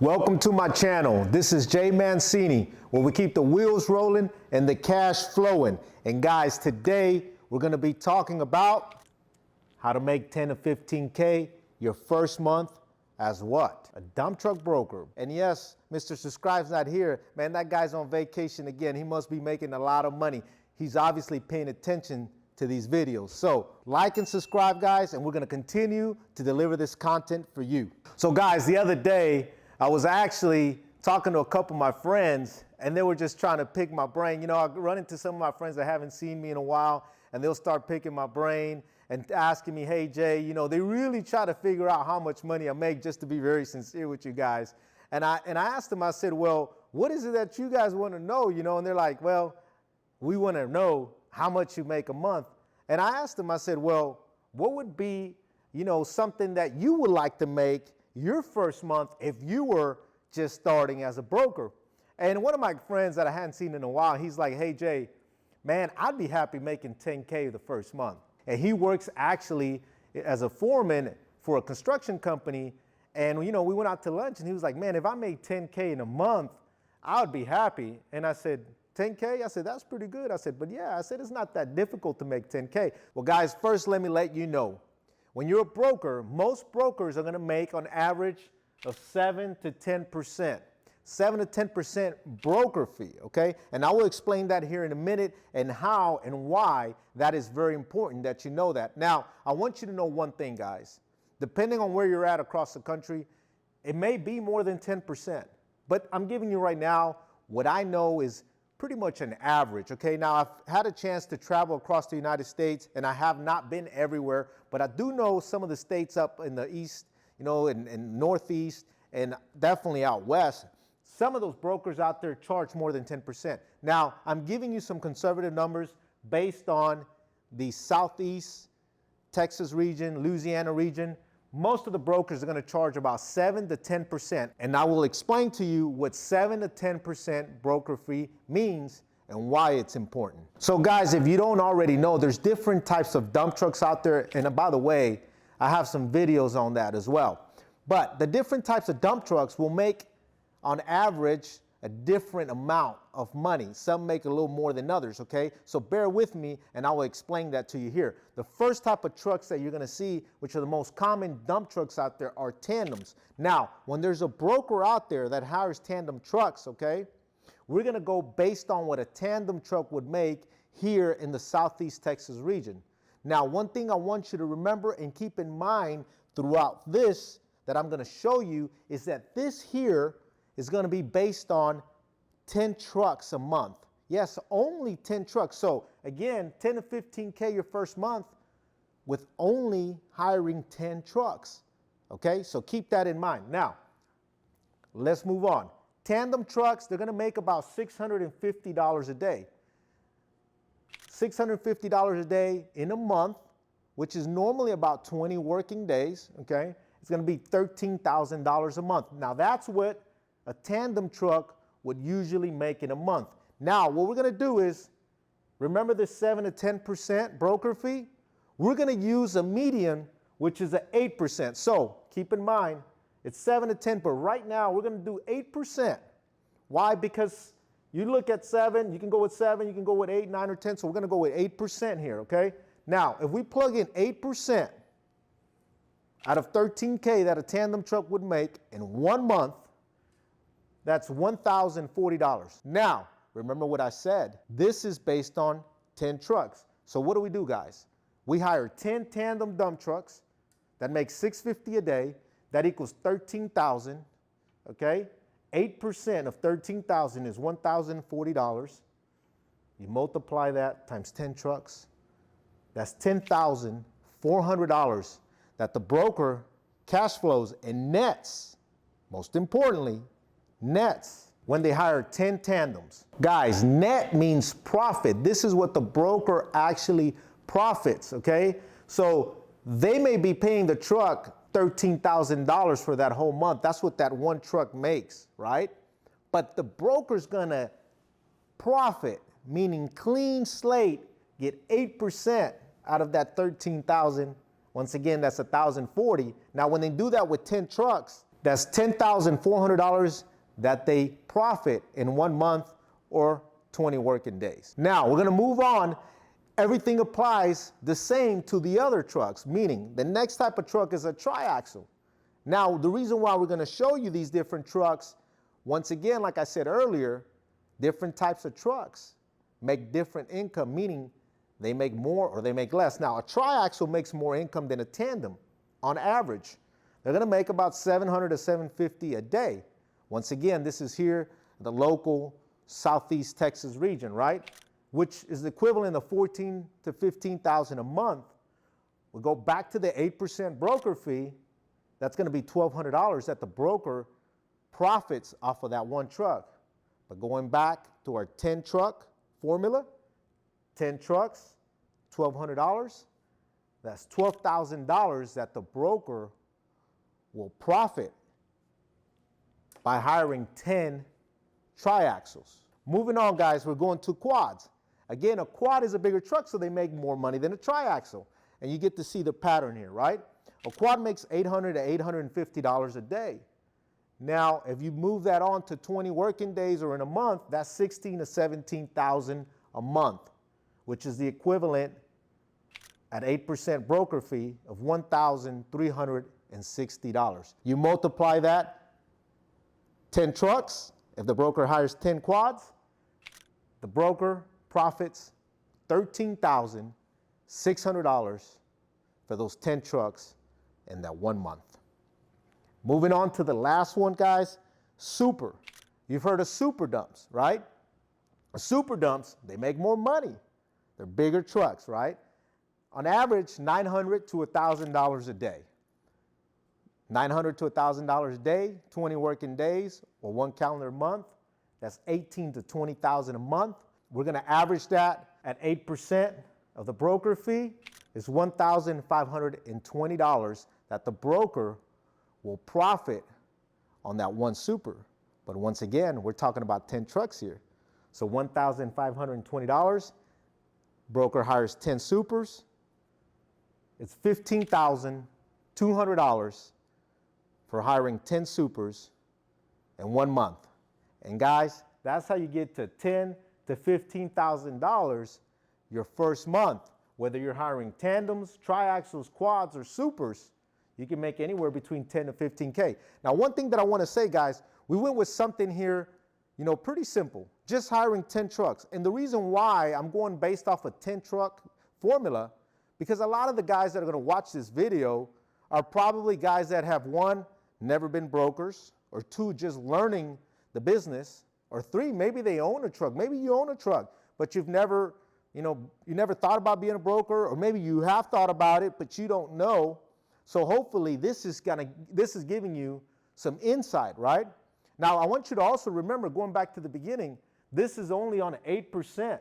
Welcome to my channel. This is Jay Mancini, where we keep the wheels rolling and the cash flowing. And guys, today we're going to be talking about how to make 10 to 15K your first month as what? A dump truck broker. And yes, Mr. Subscribe's not here. Man, that guy's on vacation again. He must be making a lot of money. He's obviously paying attention to these videos. So like and subscribe, guys, and we're going to continue to deliver this content for you. So guys, the other day, I was actually talking to a couple of my friends and they were just trying to pick my brain. You know, I run into some of my friends that haven't seen me in a while and they'll start picking my brain and asking me, hey Jay, you know, they really try to figure out how much money I make, just to be very sincere with you guys. And I asked them, I said, well, what is it that you guys want to know? You know, and they're like, well, we want to know how much you make a month. And I asked them, I said, well, what would be, you know, something that you would like to make your first month if you were just starting as a broker? And one of my friends that I hadn't seen in a while, he's like, hey Jay, man, I'd be happy making 10K the first month. And he works actually as a foreman for a construction company. And you know, we went out to lunch and he was like, man, if I made 10K in a month, I would be happy. And I said, 10K? I said, that's pretty good. I said, but yeah, I said, it's not that difficult to make 10K. Well, guys, first let me let you know, when you're a broker, most brokers are going to make on average of 7 to 10%. 7 to 10% broker fee, okay? And I will explain that here in a minute and how and why that is very important that you know that. Now, I want you to know one thing, guys. Depending on where you're at across the country, it may be more than 10%. But I'm giving you right now what I know is pretty much an average, okay? Now, I've had a chance to travel across the United States, and I have not been everywhere, but I do know some of the states up in the east, you know, and northeast, and definitely out west. Some of those brokers out there charge more than 10%. Now, I'm giving you some conservative numbers based on the southeast Texas region, Louisiana region. Most of the brokers are going to charge about 7 to 10%. And I will explain to you what 7 to 10% broker fee means and why it's important. So guys, if you don't already know, there's different types of dump trucks out there. And by the way, I have some videos on that as well. But the different types of dump trucks will make, on average, a different amount of money. Some make a little more than others, okay? So bear with me and I will explain that to you here. The first type of trucks that you're gonna see, which are the most common dump trucks out there, are tandems. Now, when there's a broker out there that hires tandem trucks, okay, we're gonna go based on what a tandem truck would make here in the Southeast Texas region. Now, one thing I want you to remember and keep in mind throughout this that I'm gonna show you is that this here is going to be based on 10 trucks a month. Yes, only 10 trucks. So again, 10 to 15K your first month with only hiring 10 trucks. Okay, so keep that in mind. Now, let's move on. Tandem trucks, they're going to make about $650 a day. $650 a day in a month, which is normally about 20 working days. Okay, it's going to be $13,000 a month. Now, that's what a tandem truck would usually make in a month. Now, what we're going to do is, remember the 7 to 10% broker fee? We're going to use a median, which is at 8%. So keep in mind, it's 7 to 10, but right now we're going to do 8%. Why? Because you look at 7, you can go with 7, you can go with 8, 9, or 10. So we're going to go with 8% here, okay? Now, if we plug in 8% out of 13K that a tandem truck would make in 1 month, that's $1,040. Now, remember what I said. This is based on 10 trucks. So what do we do, guys? We hire 10 tandem dump trucks that make $650 a day. That equals $13,000, okay? 8% of $13,000 is $1,040. You multiply that times 10 trucks. That's $10,400 that the broker cash flows and nets, most importantly, nets when they hire 10 tandems. Guys, net means profit. This is what the broker actually profits, okay? So they may be paying the truck $13,000 for that whole month. That's what that one truck makes, right? But the broker's gonna profit, meaning clean slate, get 8% out of that 13,000. Once again, that's 1,040. Now, when they do that with 10 trucks, That's $10,400 that they profit in 1 month or 20 working days. Now, we're gonna move on. Everything applies the same to the other trucks, meaning the next type of truck is a triaxle. Now, the reason why we're gonna show you these different trucks, once again, like I said earlier, different types of trucks make different income, meaning they make more or they make less. Now, a triaxle makes more income than a tandem on average. They're gonna make about $700 to $750 a day. Once again, this is here, the local Southeast Texas region, right? Which is the equivalent of $14,000 to $15,000 a month. We go back to the 8% broker fee. That's gonna be $1,200 that the broker profits off of that one truck. But going back to our 10 truck formula, 10 trucks, $1,200, that's $12,000 that the broker will profit by hiring 10 triaxles. Moving on, guys, we're going to quads. Again, a quad is a bigger truck, so they make more money than a triaxle. And you get to see the pattern here, right? A quad makes $800 to $850 a day. Now, if you move that on to 20 working days or in a month, that's $16,000 to $17,000 a month, which is the equivalent at 8% broker fee of $1,360. You multiply that, 10 trucks, if the broker hires 10 quads, the broker profits $13,600 for those 10 trucks in that 1 month. Moving on to the last one, guys, super. You've heard of super dumps, right? Super dumps, they make more money. They're bigger trucks, right? On average, $900 to $1,000 a day. $900 to $1,000 a day, 20 working days, or 1 calendar month. That's $18,000 to $20,000 a month. We're gonna average that at 8% of the broker fee. It's $1,520 that the broker will profit on that one super. But once again, we're talking about 10 trucks here. So $1,520, broker hires 10 supers. It's $15,200 for hiring 10 supers in 1 month. And guys, that's how you get to $10,000 to $15,000 your first month. Whether you're hiring tandems, triaxles, quads, or supers, you can make anywhere between 10 to 15K. Now, one thing that I want to say, guys, we went with something here, pretty simple, just hiring 10 trucks. And the reason why I'm going based off a 10 truck formula, because a lot of the guys that are going to watch this video are probably guys that have, 1, never been brokers, or 2, just learning the business, or 3, maybe they own a truck. Maybe you own a truck, but you've never, you never thought about being a broker, or maybe you have thought about it, but you don't know. So hopefully this is giving you some insight, right? Now, I want you to also remember, going back to the beginning, this is only on 8%.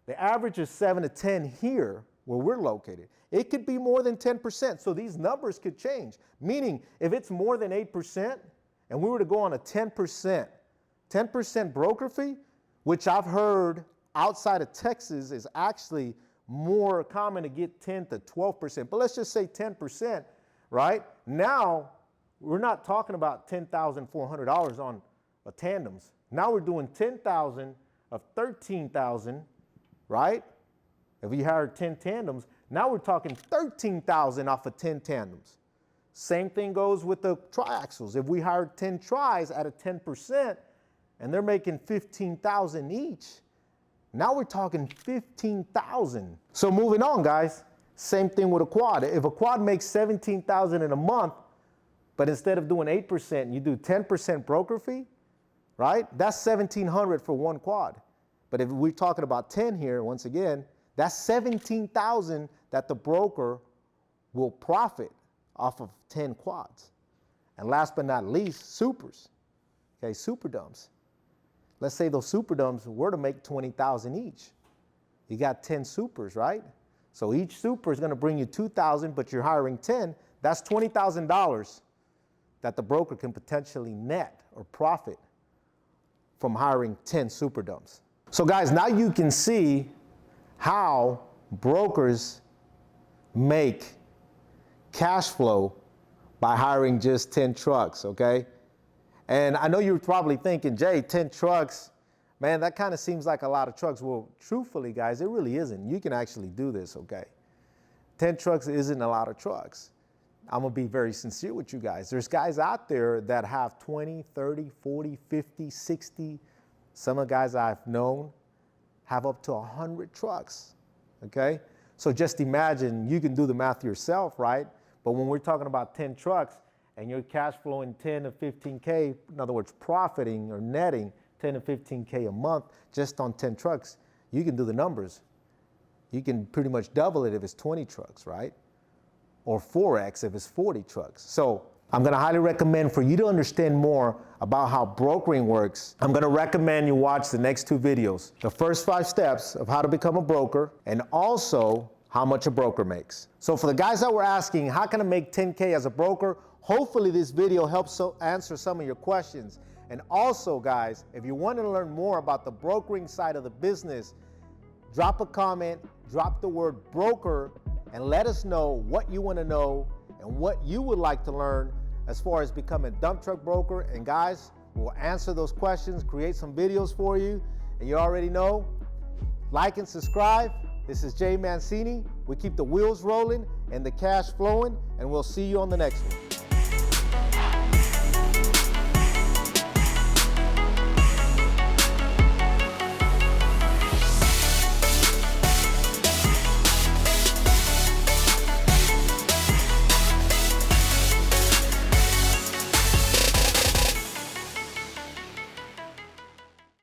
The average is 7 to 10 here where we're located. It could be more than 10%, so these numbers could change. Meaning, if it's more than 8%, and we were to go on a 10% broker fee, which I've heard outside of Texas is actually more common to get 10 to 12%, but let's just say 10%, right? Now, we're not talking about $10,400 on a tandems. Now we're doing 10,000 of 13,000, right? If we hired 10 tandems, now we're talking 13,000 off of 10 tandems. Same thing goes with the triaxles. If we hired 10 tries at a 10% and they're making 15,000 each, now we're talking 15,000. So moving on, guys, same thing with a quad. If a quad makes 17,000 in a month, but instead of doing 8%, you do 10% broker fee, right? That's 1,700 for one quad. But if we're talking about 10 here, once again, that's 17,000 that the broker will profit off of 10 quads. And last but not least, supers. Okay, super dumps. Let's say those super dumps were to make 20,000 each. You got 10 supers, right? So each super is going to bring you 2,000, but you're hiring 10. That's $20,000 that the broker can potentially net or profit from hiring 10 super dumps. So guys, now you can see how brokers make cash flow by hiring just 10 trucks, okay? And I know you're probably thinking, Jay, 10 trucks, man, that kind of seems like a lot of trucks. Well, truthfully, guys, it really isn't. You can actually do this, okay? 10 trucks isn't a lot of trucks. I'm gonna be very sincere with you guys. There's guys out there that have 20, 30, 40, 50, 60. Some of the guys I've known have up to 100 trucks, okay? So just imagine, you can do the math yourself, right? But when we're talking about 10 trucks and you're cash flowing 10 to 15K, in other words, profiting or netting 10 to 15K a month just on 10 trucks, you can do the numbers. You can pretty much double it if it's 20 trucks, right? Or 4X if it's 40 trucks. So I'm gonna highly recommend, for you to understand more about how brokering works, I'm gonna recommend you watch the next 2 videos. The first 5 steps of how to become a broker, and also how much a broker makes. So for the guys that were asking, how can I make 10K as a broker? Hopefully this video helps answer some of your questions. And also, guys, if you want to learn more about the brokering side of the business, drop a comment, drop the word broker, and let us know what you want to know and what you would like to learn as far as becoming a dump truck broker. And guys, we'll answer those questions, create some videos for you. And you already know, like and subscribe. This is Jay Mancini. We keep the wheels rolling and the cash flowing, and we'll see you on the next one.